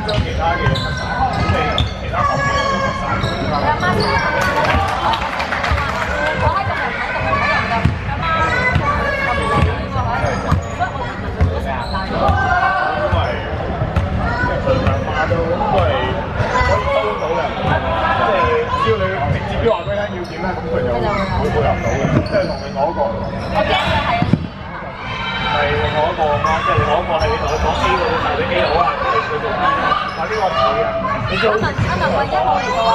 其他嘅乜晒，咁你其他學嘅乜晒，你阿媽成日我喺度睇人㗎，阿媽咁靚嘅喎，所以我就問佢成日鬧我。因為佢兩媽都可以收到嘅，即係只要你直接話俾佢聽要點咧，咁佢就會配合到嘅，即係同另外一個。我驚佢係。係另外一個咁啦，即係另外一個係你同佢講 A 嗰個時候，你 A 好啊，佢做但呢個唔會嘅。你知阿文唯一號嚟嘅喎。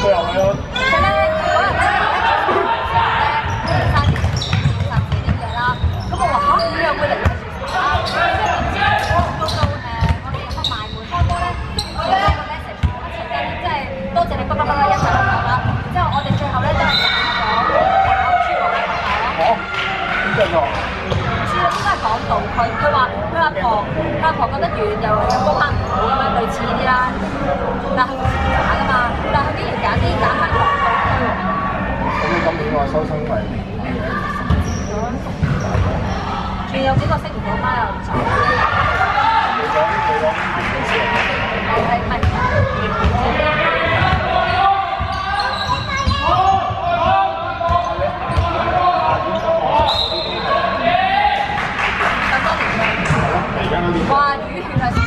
佢又係咯。佢咧嗰日咧殺死啲嘢啦，咁我話嚇你又會嚟嘅啊？即係到我哋入去埋門開波咧，跟住佢咧個 message 一齊跟，即係多謝你不一齊咁講啦。之後我哋最後咧都係揀咗搞豬肉嘅朋友咯。咁真喎。應該係講到佢話佢阿婆覺得遠又高翻唔好咁樣類似呢啲啦，但係假㗎嘛，但係佢竟然揀啲揀翻廣告區喎。咁你今年話收生咪？仲有幾個識唔到媽又走。你講完嘅時候。係。哇！魚血係3年。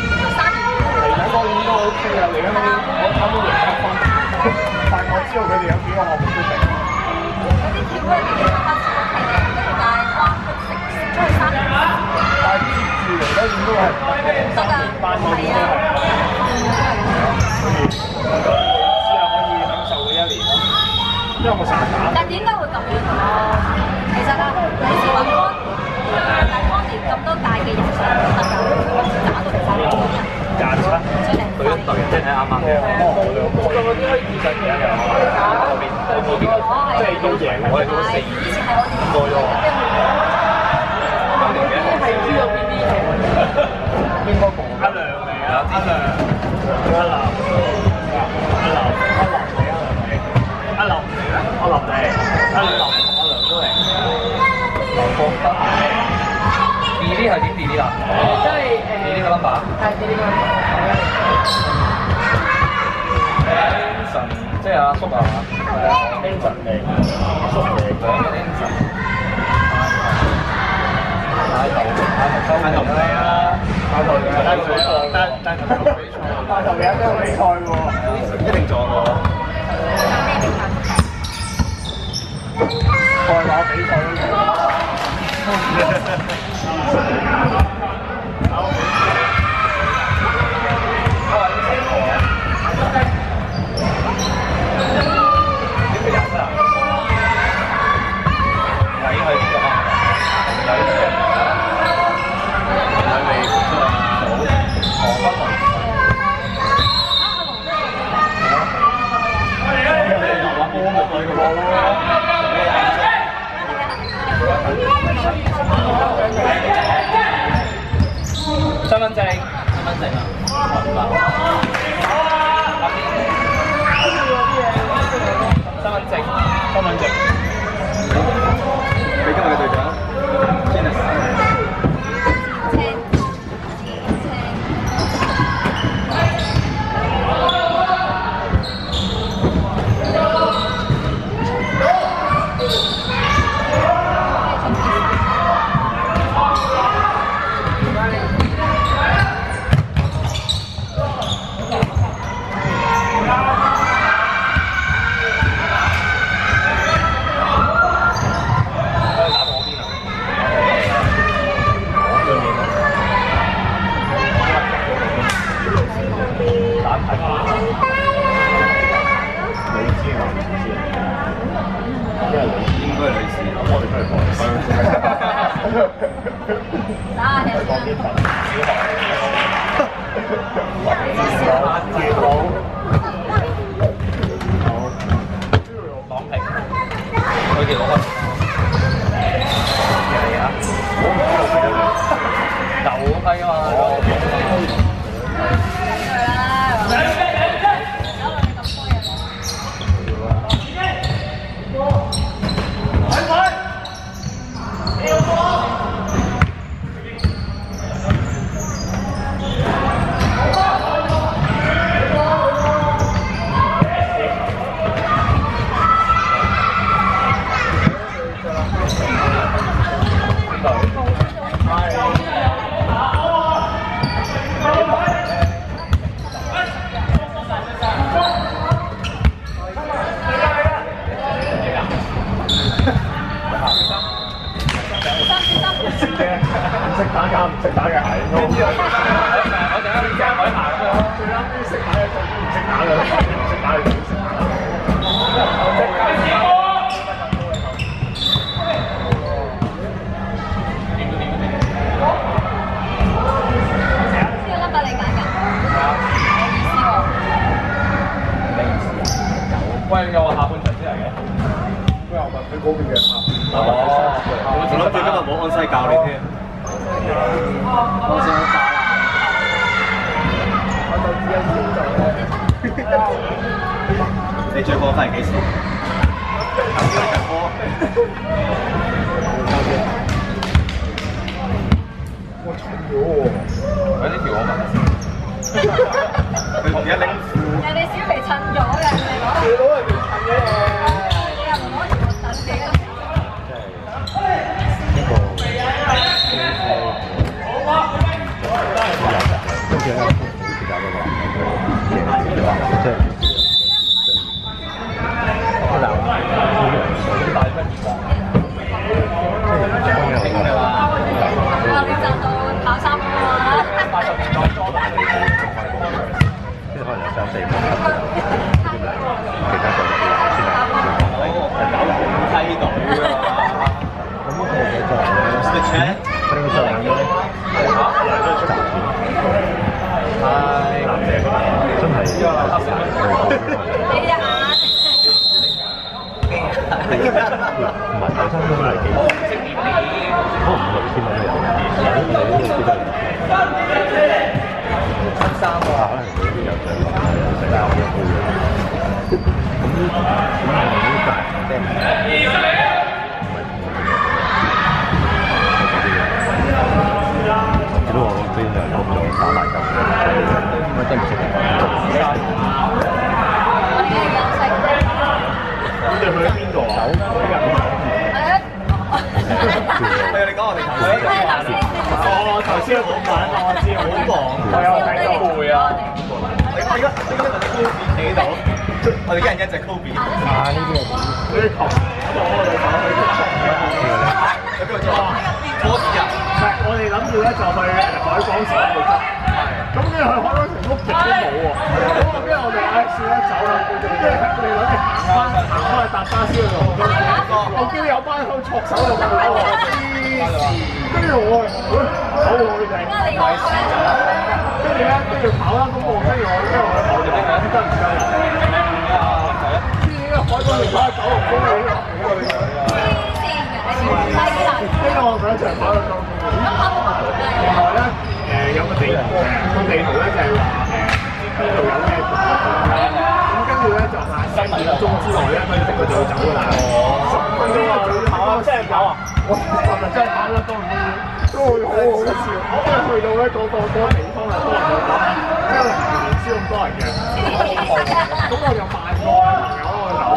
嚟緊嗰年都 OK 啊！嚟緊嗰年我差唔多贏1分，但係我知道佢哋有幾個項目都定。嗰啲跳嗰啲嘅分數 OK 嘅，跟住但係灣區食出去3年。但係接住嚟嗰年都係唔得嘅，3年班嗰年都係。之後可以享受到1年咯，因為我成日打。但係點解會咁樣咯？其實啊，有時話但當年咁多屆嘅人上都得㗎，我只打到唔曬人。廿七，佢一隊即係睇啱啱嘅。我嗰啲可以二十幾嘅，後邊即係都贏，我哋都4。以前係我哋多咗。今年嘅係知道邊啲嘅？應該講阿梁嚟啊，阿梁，阿林，阿林嚟啊，阿林嚟，阿林都嚟，劉國德。B 呢係點 B 呢啦？即係B 呢個 number。係 B 呢個 number。Anson 即係阿叔啊嘛。Anson 嚟，叔嚟，兩個 Anson。帶頭嚟啊！帶頭嚟啊！帶頭嚟啊！都有比賽喎，一定撞我。賽馬比賽都有。身份證啊！身份證。俾今日嘅隊長 Janice。打架唔識打嘅係。跟住我哋啱啱海行咁樣，最啱啲識打嘅最唔識打嘅，唔識打嘅最識打。呢個 number 你揀㗎？喂，又話下半場先嚟嘅。佢又問佢嗰邊嘅客。我仲諗住今日冇安西教你添。我先好打啦。我就只有腰就。你最過分係幾時？我重咗喎！喂，呢條我問下先。佢而家拎褲。人哋小肥襯咗嘅，你攞。你攞人哋襯咗啊！你又唔攞條等嘅。我哋一人一隻 Kobe。啊！呢啲係呢啲球，我哋打去出場嘅。喺邊度做啊？波子啊？唔係，我哋諗住咧就去海港城嗰度執。咁跟住去海港城屋極都冇喎。咁啊，跟住我哋唉算啦，走啦。跟住我哋諗住行翻去搭巴士嗰度。我見到有班喺度戳手又問我話：跟住我走喎佢哋。跟住咧，跟住跑啦，咁我跟住我就得唔得？海港城跑9龍公里，跟住我上一場跑到9龍公里。另外咧，有個地圖咧就係話邊度有咩活動啦。咁跟住咧就限10分鐘之內咧，佢就會走㗎啦。10分鐘啊，跑啊，真係跑啊！我尋日真係跑咗9龍公里，都會好好笑。因為去到咧嗰個地方係多人去講，因為年先咁多人嘅。咁我就慢過朋友。我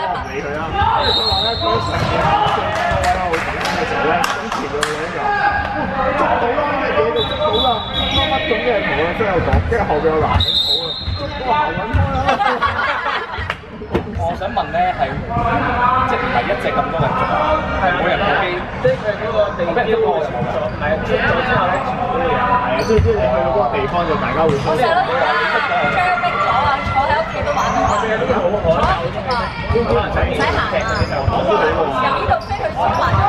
唔理佢啦，跟住佢話咧，佢成日喺個位喺度等嘅時候咧，咁前面個人就話：捉到啦，乜嘢就捉到啦，乜咁嘅圖啊，真係有講，跟住後邊有男人抱啊，捉個牛揾開啦。我想問咧，係即係唔係一隻咁多人捉啊？係每人有機，即係佢嗰個地標個動作，唔係捉咗之後咧，全部都有。係啊，即係你去到嗰個地方就大家會分。我成日都覺得張逼咗啊，坐喺屋企都玩到啊。坐喺屋企嘛，唔使行啊。由呢度飛去小環咗。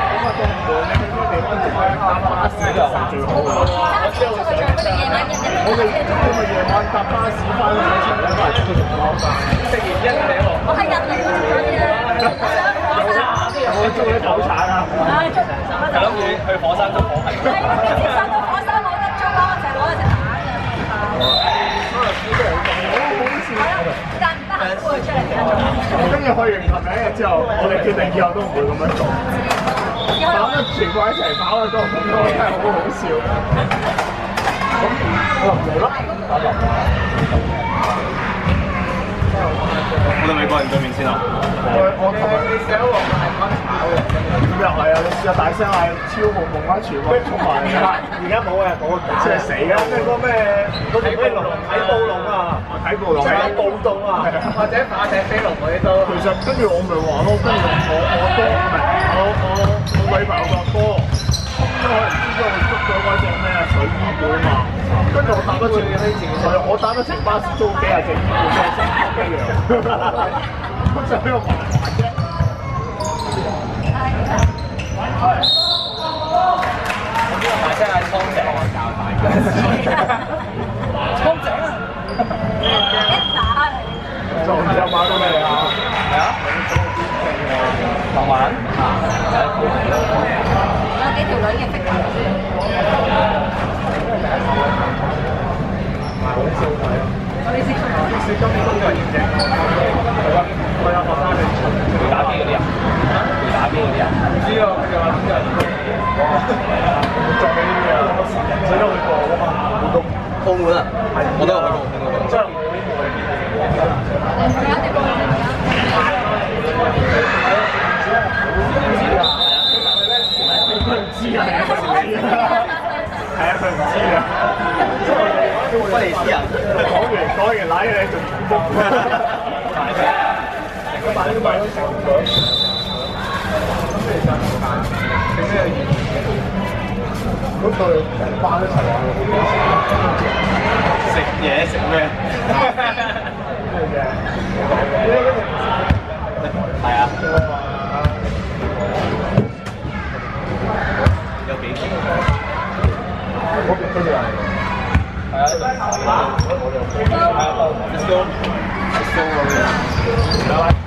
咁啊，當然你去嗰個地方直接搭巴士就最好啦。我知道我哋夜晚日日我哋咁啊夜晚搭巴士翻去場咧，都係出去食包飯。食完一嚟喎。我係人嚟㗎，所以咧。我中咗九產啊！唉，中2手啦！就諗住去火山捉火係。係啊，你上到火山冇得捉咯，就係攞嚟食蛋嘅。但唔得閒搬出嚟而家做。跟住去完頭第一日之後，我哋決定以後都唔會咁樣做。咁啊，全部一齊跑啊！嗰個真係好好笑。咁我唔做啦。我哋美國人對面先啊！我琴日你寫喎，係乜炒嘅？咁又係啊！你試下大聲嗌超夢夢啦，全部衝埋嚟啦！而家冇啊，冇即係死啦！即係嗰咩嗰條咩龍睇暴龍啊！睇暴龍即係暴動啊！或者打隻飛龍嗰啲都。其實跟住我咪話咯，跟住我哥唔係我女朋友個哥。捉咗嗰隻咩水衣館嘛，跟住我打咗程，我打咗程巴士租幾廿隻衣館嘅成一樣，我就喺度麻煩啫。大聲嗌蒼井我教大家。蒼井啊！一打嚟。就唔知有買到咩啊？係啊。浪漫啊！有幾條女嘅 figure。我哋先今年都係認證。我有學生嚟會打機嗰啲人，會打機嗰啲人。唔知啊，佢哋話邊啲人做緊呢啲啊？使咗去過啊嘛？澳門啊？我都有去過澳門嗰個。真係冇呢個。佢唔知啊，係啊，佢唔知啊。威尼斯人講完奶你仲唔復？佢買咗成個。咁你就整咩嘢？嗰對成班一齊玩食嘢食咩？係啊。有幾錢？嗰邊都係。係啊。Let's go. Let's go.